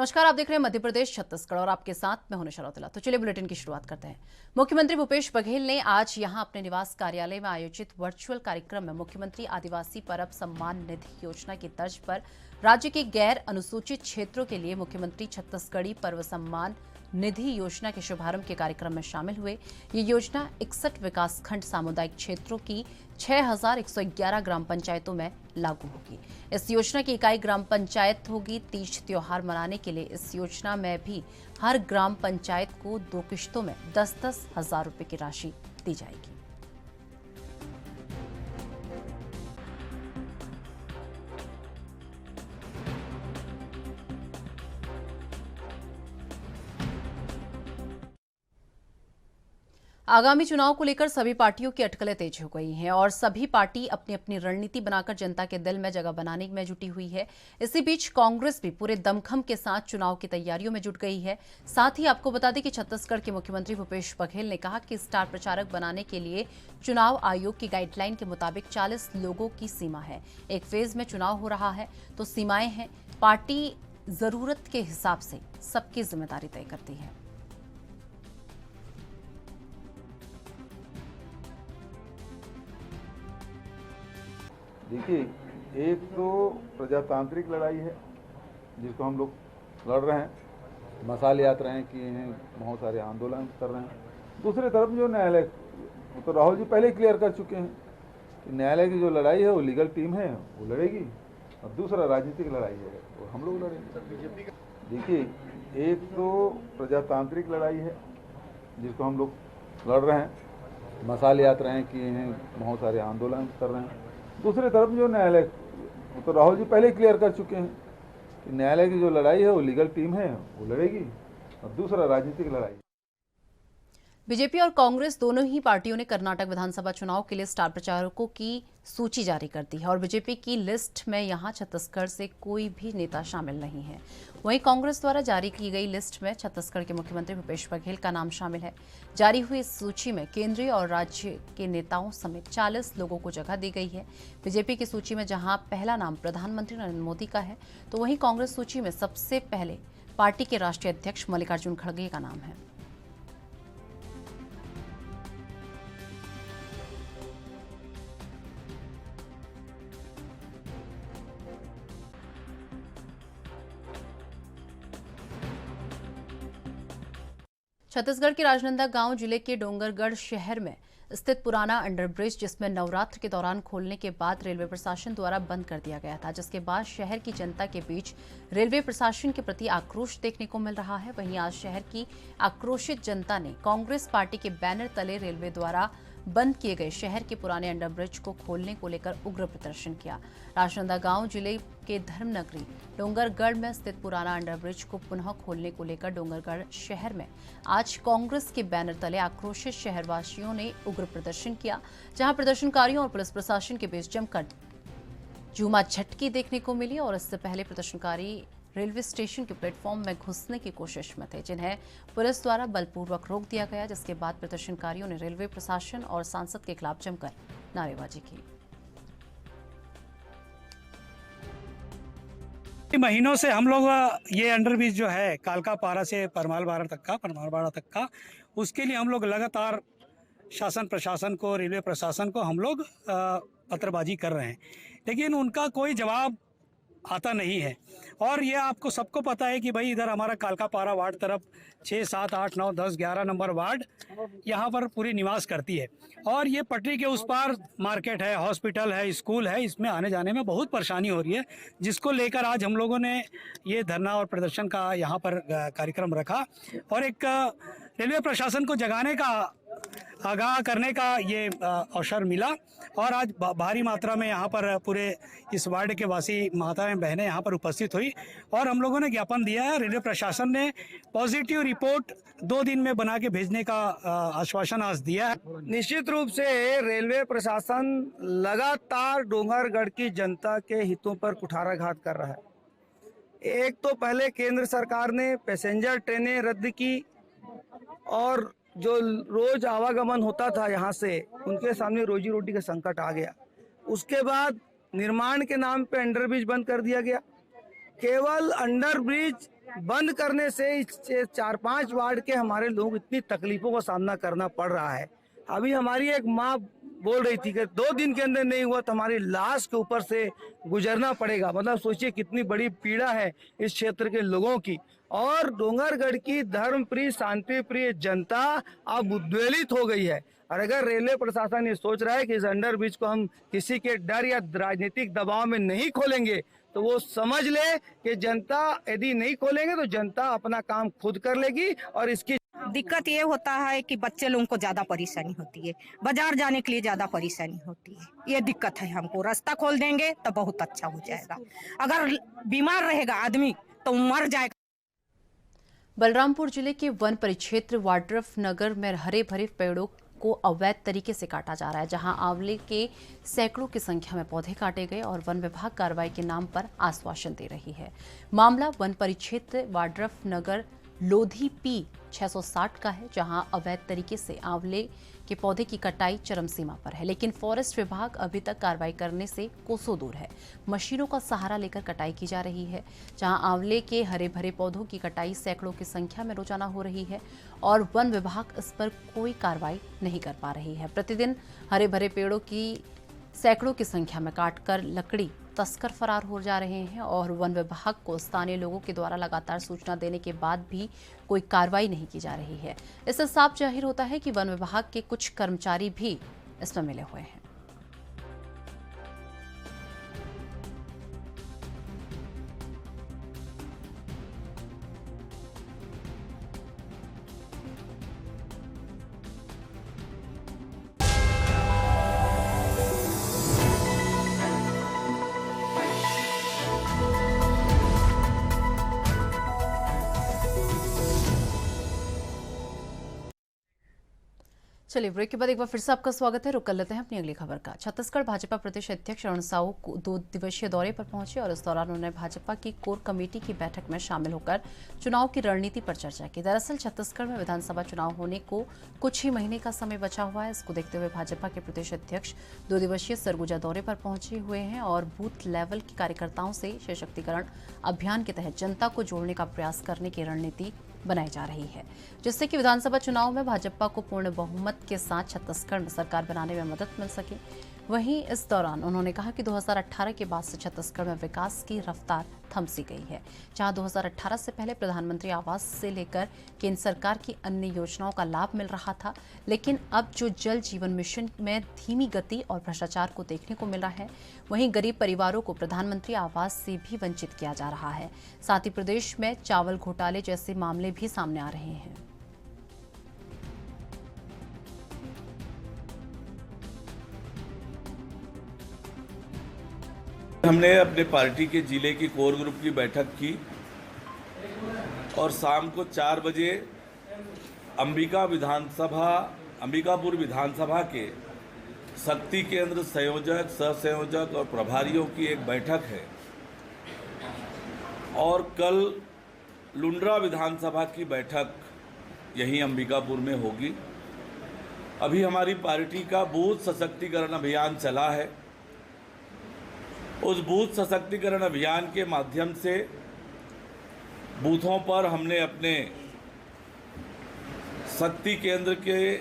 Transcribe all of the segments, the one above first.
नमस्कार, आप देख रहे हैं मध्य प्रदेश छत्तीसगढ़ और आपके साथ मैं हूं निशा रौतेला। तो चलिए बुलेटिन की शुरुआत करते हैं। मुख्यमंत्री भूपेश बघेल ने आज यहां अपने निवास कार्यालय में आयोजित वर्चुअल कार्यक्रम में मुख्यमंत्री आदिवासी परब सम्मान निधि योजना की तर्ज पर राज्य के गैर अनुसूचित क्षेत्रों के लिए मुख्यमंत्री छत्तीसगढ़ी पर्व सम्मान निधि योजना के शुभारंभ के कार्यक्रम में शामिल हुए। ये योजना 61 विकासखंड सामुदायिक क्षेत्रों की 6111 ग्राम पंचायतों में लागू होगी। इस योजना की इकाई ग्राम पंचायत होगी। तीज त्योहार मनाने के लिए इस योजना में भी हर ग्राम पंचायत को 2 किश्तों में 10-10 हजार रुपए की राशि दी जाएगी। आगामी चुनाव को लेकर सभी पार्टियों की अटकलें तेज हो गई हैं और सभी पार्टी अपनी अपनी रणनीति बनाकर जनता के दिल में जगह बनाने में जुटी हुई है। इसी बीच कांग्रेस भी पूरे दमखम के साथ चुनाव की तैयारियों में जुट गई है। साथ ही आपको बता दें कि छत्तीसगढ़ के मुख्यमंत्री भूपेश बघेल ने कहा कि स्टार प्रचारक बनाने के लिए चुनाव आयोग की गाइडलाइन के मुताबिक 40 लोगों की सीमा है। एक फेज में चुनाव हो रहा है तो सीमाएं हैं। पार्टी जरूरत के हिसाब से सबकी जिम्मेदारी तय करती है। देखिए, एक तो प्रजातांत्रिक लड़ाई है जिसको हम लोग लड़ रहे हैं, मसाल यात्राएं किए हैं, बहुत सारे आंदोलन कर रहे हैं। दूसरी तरफ जो न्यायालय, तो राहुल जी पहले ही क्लियर कर चुके हैं कि न्यायालय की जो लड़ाई है वो लीगल टीम है वो लड़ेगी, और दूसरा राजनीतिक लड़ाई है वो हम लोग लड़ेंगे। देखिए, एक तो प्रजातांत्रिक लड़ाई है जिसको हम लोग लड़ रहे हैं, मसाल यात्राएं किए हैं, बहुत सारे आंदोलन कर रहे हैं। दूसरी तरफ जो न्यायालय, तो राहुल जी पहले ही क्लियर कर चुके हैं कि न्यायालय की जो लड़ाई है वो लीगल टीम है वो लड़ेगी, और दूसरा राजनीतिक लड़ाई। बीजेपी और कांग्रेस दोनों ही पार्टियों ने कर्नाटक विधानसभा चुनाव के लिए स्टार प्रचारकों की सूची जारी कर दी है और बीजेपी की लिस्ट में यहां छत्तीसगढ़ से कोई भी नेता शामिल नहीं है। वहीं कांग्रेस द्वारा जारी की गई लिस्ट में छत्तीसगढ़ के मुख्यमंत्री भूपेश बघेल का नाम शामिल है। जारी हुई इस सूची में केंद्रीय और राज्य के नेताओं समेत 40 लोगों को जगह दी गई है। बीजेपी की सूची में जहां पहला नाम प्रधानमंत्री नरेंद्र मोदी का है, तो वहीं कांग्रेस सूची में सबसे पहले पार्टी के राष्ट्रीय अध्यक्ष मल्लिकार्जुन खड़गे का नाम है। छत्तीसगढ़ के राजनांदगांव जिले के डोंगरगढ़ शहर में स्थित पुराना अंडरब्रिज, जिसमें नवरात्र के दौरान खोलने के बाद रेलवे प्रशासन द्वारा बंद कर दिया गया था, जिसके बाद शहर की जनता के बीच रेलवे प्रशासन के प्रति आक्रोश देखने को मिल रहा है। वहीं आज शहर की आक्रोशित जनता ने कांग्रेस पार्टी के बैनर तले रेलवे द्वारा बंद किए गए शहर के पुराने अंडरब्रिज को खोलने को लेकर उग्र प्रदर्शन किया। राजनांदगांव जिले के धर्मनगरी डोंगरगढ़ में स्थित पुराना अंडरब्रिज को पुनः खोलने को लेकर डोंगरगढ़ शहर में आज कांग्रेस के बैनर तले आक्रोशित शहरवासियों ने उग्र प्रदर्शन किया, जहां प्रदर्शनकारियों और पुलिस प्रशासन के बीच जमकर जूमा झटकी देखने को मिली। और इससे पहले प्रदर्शनकारी रेलवे स्टेशन के प्लेटफॉर्म में घुसने की कोशिश में थे, जिन्हें पुलिस द्वारा बलपूर्वक रोक दिया गया, जिसके बाद प्रदर्शनकारियों ने रेलवे प्रशासन और सांसद के खिलाफ जमकर नारेबाजी की। महीनों से हम लोग ये अंडरब्रिज जो है कालकापारा से परमालबाड़ा तक का उसके लिए हम लोग लगातार शासन प्रशासन को, रेलवे प्रशासन को हम लोग पत्रबाजी कर रहे हैं, लेकिन उनका कोई जवाब आता नहीं है। और ये आपको सबको पता है कि भाई इधर हमारा कालकापारा वार्ड तरफ 6, 7, 8, 9, 10, 11 नंबर वार्ड यहाँ पर पूरी निवास करती है, और ये पटरी के उस पार मार्केट है, हॉस्पिटल है, स्कूल है, इसमें आने जाने में बहुत परेशानी हो रही है, जिसको लेकर आज हम लोगों ने ये धरना और प्रदर्शन का यहाँ पर कार्यक्रम रखा और एक रेलवे प्रशासन को जगाने का, आगाह करने का ये अवसर मिला। और आज भारी मात्रा में यहाँ पर पूरे इस वार्ड के वासी माताएं बहनें यहाँ पर उपस्थित हुई और हम लोगों ने ज्ञापन दिया है। रेलवे प्रशासन ने पॉजिटिव रिपोर्ट 2 दिन में बना के भेजने का आश्वासन आज दिया है। निश्चित रूप से रेलवे प्रशासन लगातार डोंगरगढ़ की जनता के हितों पर कुठाराघात कर रहा है। एक तो पहले केंद्र सरकार ने पैसेंजर ट्रेनें रद्द की और जो रोज आवागमन होता था यहाँ से, उनके सामने रोजी रोटी का संकट आ गया। उसके बाद निर्माण के नाम पे अंडरब्रिज बंद कर दिया गया। केवल अंडर ब्रिज बंद करने से इस 4-5 वार्ड के हमारे लोग इतनी तकलीफों का सामना करना पड़ रहा है। अभी हमारी एक माँ बोल रही थी कि 2 दिन के अंदर नहीं हुआ तो हमारी लाश के ऊपर से गुजरना पड़ेगा। मतलब सोचिए कितनी बड़ी पीड़ा है इस क्षेत्र के लोगों की। और डोंगरगढ़ की धर्मप्रिय शांति प्रिय जनता अब उद्वेलित हो गई है। और अगर रेलवे प्रशासन ये सोच रहा है कि इस अंडर ब्रिज को हम किसी के डर या राजनीतिक दबाव में नहीं खोलेंगे, तो वो समझ ले कि जनता यदि नहीं खोलेंगे तो जनता अपना काम खुद कर लेगी। और इसकी दिक्कत ये होता है कि बच्चे लोगों को ज्यादा परेशानी होती है, बाजार जाने के लिए ज्यादा परेशानी होती है। ये दिक्कत है हमको। रास्ता खोल देंगे तो बहुत अच्छा हो जाएगा। अगर बीमार रहेगा आदमी तो मर जाएगा। बलरामपुर जिले के वन परिक्षेत्र वाड्रफ नगर में हरे भरे पेड़ों को अवैध तरीके से काटा जा रहा है, जहां आंवले के सैकड़ों की संख्या में पौधे काटे गए और वन विभाग कार्रवाई के नाम पर आश्वासन दे रही है। मामला वन परिक्षेत्र वाड्रफ नगर लोधी पी 660 का है, जहां अवैध तरीके से आंवले के पौधे की कटाई चरम सीमा पर है, लेकिन फॉरेस्ट विभाग अभी तक कार्रवाई करने से कोसों दूर है। मशीनों का सहारा लेकर कटाई की जा रही है, जहां आंवले के हरे भरे पौधों की कटाई सैकड़ों की संख्या में रोजाना हो रही है और वन विभाग इस पर कोई कार्रवाई नहीं कर पा रही है। प्रतिदिन हरे भरे पेड़ों की सैकड़ों की संख्या में काटकर लकड़ी तस्कर फरार हो जा रहे हैं और वन विभाग को स्थानीय लोगों के द्वारा लगातार सूचना देने के बाद भी कोई कार्रवाई नहीं की जा रही है। इससे साफ जाहिर होता है कि वन विभाग के कुछ कर्मचारी भी इसमें मिले हुए हैं। चलिए ब्रेक के बाद एक बार फिर से आपका स्वागत है। रुक कर लेते हैं अपनी अगली खबर का। छत्तीसगढ़ भाजपा प्रदेश अध्यक्ष अरुण साहू 2 दिवसीय दौरे पर पहुंचे और इस दौरान उन्होंने भाजपा की कोर कमेटी की बैठक में शामिल होकर चुनाव की रणनीति पर चर्चा की। दरअसल छत्तीसगढ़ में विधानसभा चुनाव होने को कुछ ही महीने का समय बचा हुआ है। इसको देखते हुए भाजपा के प्रदेश अध्यक्ष 2 दिवसीय सरगुजा दौरे पर पहुंचे हुए हैं और बूथ लेवल के कार्यकर्ताओं से सशक्तिकरण अभियान के तहत जनता को जोड़ने का प्रयास करने की रणनीति बनाई जा रही है, जिससे कि विधानसभा चुनाव में भाजपा को पूर्ण बहुमत के साथ छत्तीसगढ़ में सरकार बनाने में मदद मिल सके। वहीं इस दौरान उन्होंने कहा कि 2018 के बाद से छत्तीसगढ़ में विकास की रफ्तार थम सी गई है। जहां 2018 से पहले प्रधानमंत्री आवास से लेकर केंद्र सरकार की अन्य योजनाओं का लाभ मिल रहा था, लेकिन अब जो जल जीवन मिशन में धीमी गति और भ्रष्टाचार को देखने को मिल रहा है, वहीं गरीब परिवारों को प्रधानमंत्री आवास से भी वंचित किया जा रहा है। साथ ही प्रदेश में चावल घोटाले जैसे मामले भी सामने आ रहे हैं। हमने अपने पार्टी के जिले की कोर ग्रुप की बैठक की और शाम को 4 बजे अंबिकापुर विधानसभा के शक्ति केंद्र संयोजक, सहसंयोजक और प्रभारियों की एक बैठक है और कल लुंड्रा विधानसभा की बैठक यहीं अंबिकापुर में होगी। अभी हमारी पार्टी का बूथ सशक्तिकरण अभियान चला है। उस बूथ सशक्तिकरण अभियान के माध्यम से बूथों पर हमने अपने शक्ति केंद्र के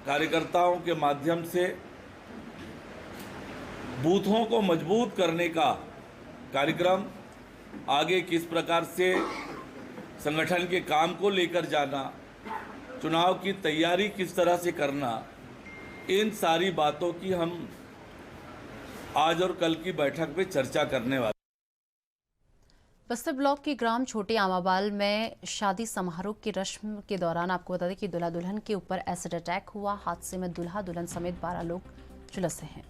कार्यकर्ताओं के माध्यम से बूथों को मजबूत करने का कार्यक्रम, आगे किस प्रकार से संगठन के काम को लेकर जाना, चुनाव की तैयारी किस तरह से करना, इन सारी बातों की हम आज और कल की बैठक में चर्चा करने वाले। बस्तर ब्लॉक के ग्राम छोटे आमाबाल में शादी समारोह की रस्म के दौरान आपको बता दें कि दूल्हा दुल्हन के ऊपर एसिड अटैक हुआ। हादसे में दूल्हा दुल्हन समेत 12 लोग झुलसे हैं।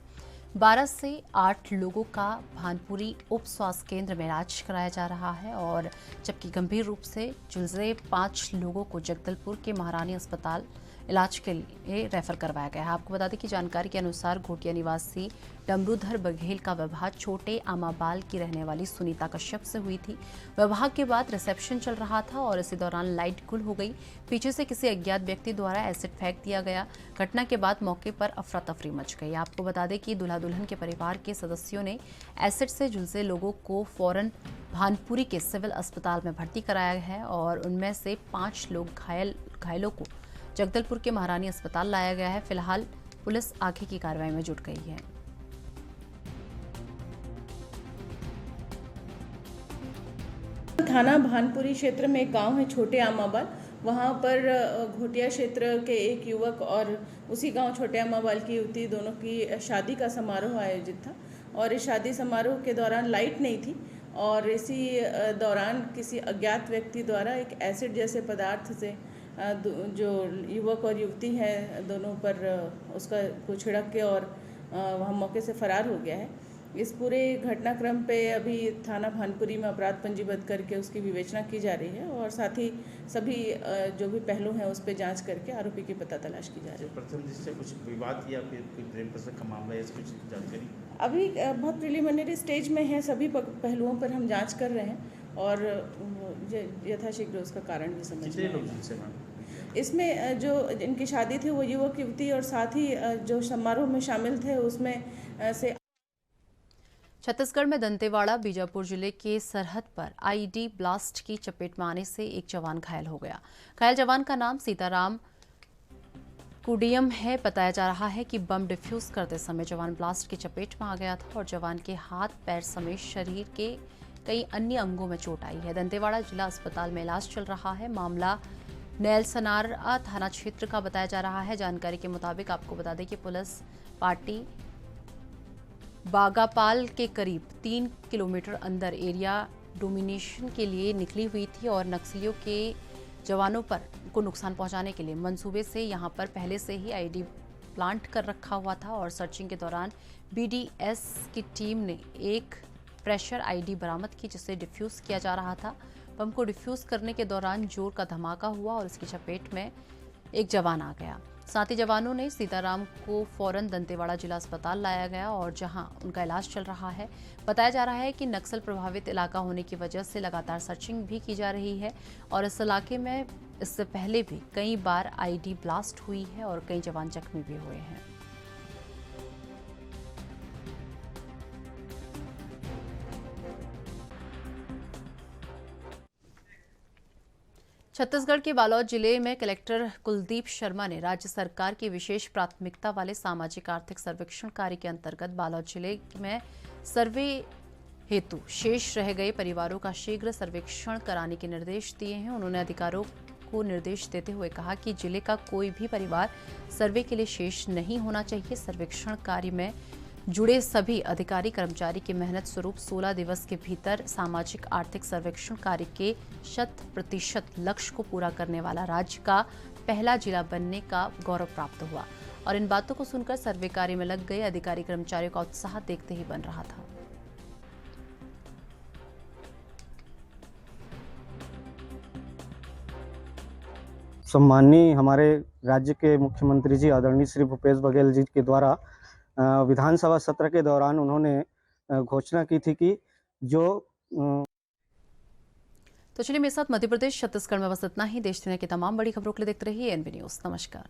12 से 8 लोगों का भानपुरी उप स्वास्थ्य केंद्र में इलाज कराया जा रहा है और जबकि गंभीर रूप से झुलसे 5 लोगों को जगदलपुर के महारानी अस्पताल इलाज के लिए रेफर करवाया गया है। आपको बता दें कि जानकारी के अनुसार घोटिया निवासी डमरूधर बघेल का विवाह छोटे आमाबाल की रहने वाली सुनीता कश्यप से हुई थी। विवाह के बाद रिसेप्शन चल रहा था और इसी दौरान लाइट गुल हो गई। पीछे से किसी अज्ञात व्यक्ति द्वारा एसिड फेंक दिया गया। घटना के बाद मौके पर अफरा तफरी मच गई। आपको बता दें कि दूल्हा दुल्हन के परिवार के सदस्यों ने एसिड से झुलसे लोगों को फौरन भानपुरी के सिविल अस्पताल में भर्ती कराया है और उनमें से 5 लोग घायलों को जगदलपुर के महारानी अस्पताल लाया गया है। फिलहाल पुलिस आगे की कार्रवाई में जुट गई है। थाना भानपुरी क्षेत्र में एक गांव है छोटे आमाबाल, वहां पर घोटिया क्षेत्र के एक युवक और उसी गांव छोटे आमाबाल की युवती दोनों की शादी का समारोह आयोजित था और इस शादी समारोह के दौरान लाइट नहीं थी और इसी दौरान किसी अज्ञात व्यक्ति द्वारा एक एसिड जैसे पदार्थ से जो युवक और युवती हैं दोनों पर उसका को छिड़क के और वहाँ मौके से फरार हो गया है। इस पूरे घटनाक्रम पे अभी थाना भानपुरी में अपराध पंजीबद्ध करके उसकी विवेचना की जा रही है और साथ ही सभी जो भी पहलू हैं उस पर जांच करके आरोपी की पता तलाश की जा रही है। प्रथम दृष्टया कुछ विवाद या फिर कोई प्रेम प्रसंग का मामला है, कुछ जानकारी अभी बहुत प्रिलिमिनरी स्टेज में है, सभी पहलुओं पर हम जांच कर रहे हैं और यथाशीघ्र उसका कारण भी समझ में आएगा। इसमें जो इनकी शादी थी वो युवक युवती और साथ ही जो समारोह में शामिल थे उसमें से। छत्तीसगढ़ में दंतेवाड़ा बीजापुर जिले के सरहद पर आईईडी ब्लास्ट की चपेट में आने से एक जवान घायल हो गया। घायल जवान का नाम सीताराम कुडियम है। बताया जा रहा है कि बम डिफ्यूज करते समय जवान ब्लास्ट की चपेट में आ गया था और जवान के हाथ, पैर समेत शरीर के कई अन्य अंगों में चोट आई है। दंतेवाड़ा जिला अस्पताल में इलाज चल रहा है। मामला नैलसनारा थाना क्षेत्र का बताया जा रहा है। जानकारी के मुताबिक आपको बता दें कि पुलिस पार्टी बागापाल के करीब 3 किलोमीटर अंदर एरिया डोमिनेशन के लिए निकली हुई थी और नक्सलियों के जवानों पर को नुकसान पहुंचाने के लिए मंसूबे से यहां पर पहले से ही आईडी प्लांट कर रखा हुआ था और सर्चिंग के दौरान बीडीएस की टीम ने एक प्रेशर आईडी बरामद की जिसे डिफ्यूज किया जा रहा था। बम को डिफ्यूज करने के दौरान जोर का धमाका हुआ और इसकी चपेट में एक जवान आ गया। साथ ही जवानों ने सीताराम को फौरन दंतेवाड़ा जिला अस्पताल लाया गया और जहां उनका इलाज चल रहा है। बताया जा रहा है कि नक्सल प्रभावित इलाका होने की वजह से लगातार सर्चिंग भी की जा रही है और इस इलाके में इससे पहले भी कई बार आईडी ब्लास्ट हुई है और कई जवान जख्मी भी हुए हैं। छत्तीसगढ़ के बालोद जिले में कलेक्टर कुलदीप शर्मा ने राज्य सरकार की विशेष प्राथमिकता वाले सामाजिक आर्थिक सर्वेक्षण कार्य के अंतर्गत बालोद जिले में सर्वे हेतु शेष रह गए परिवारों का शीघ्र सर्वेक्षण कराने के निर्देश दिए हैं। उन्होंने अधिकारियों को निर्देश देते हुए कहा कि जिले का कोई भी परिवार सर्वे के लिए शेष नहीं होना चाहिए। सर्वेक्षण कार्य में जुड़े सभी अधिकारी कर्मचारी की मेहनत स्वरूप 16 दिवस के भीतर सामाजिक आर्थिक सर्वेक्षण कार्य के 100% लक्ष्य को पूरा करने वाला राज्य का पहला जिला बनने का गौरव प्राप्त हुआ और इन बातों को सुनकर सर्वे कार्य में लग गए अधिकारी कर्मचारियों का उत्साह देखते ही बन रहा था। सम्माननीय हमारे राज्य के मुख्यमंत्री जी आदरणीय श्री भूपेश बघेल जी के द्वारा विधानसभा सत्र के दौरान उन्होंने घोषणा की थी कि जो तो चलिए मेरे साथ मध्य प्रदेश छत्तीसगढ़ में बस इतना ही। देश दुनिया की तमाम बड़ी खबरों के लिए देखते रहिए एनबी न्यूज़। नमस्कार।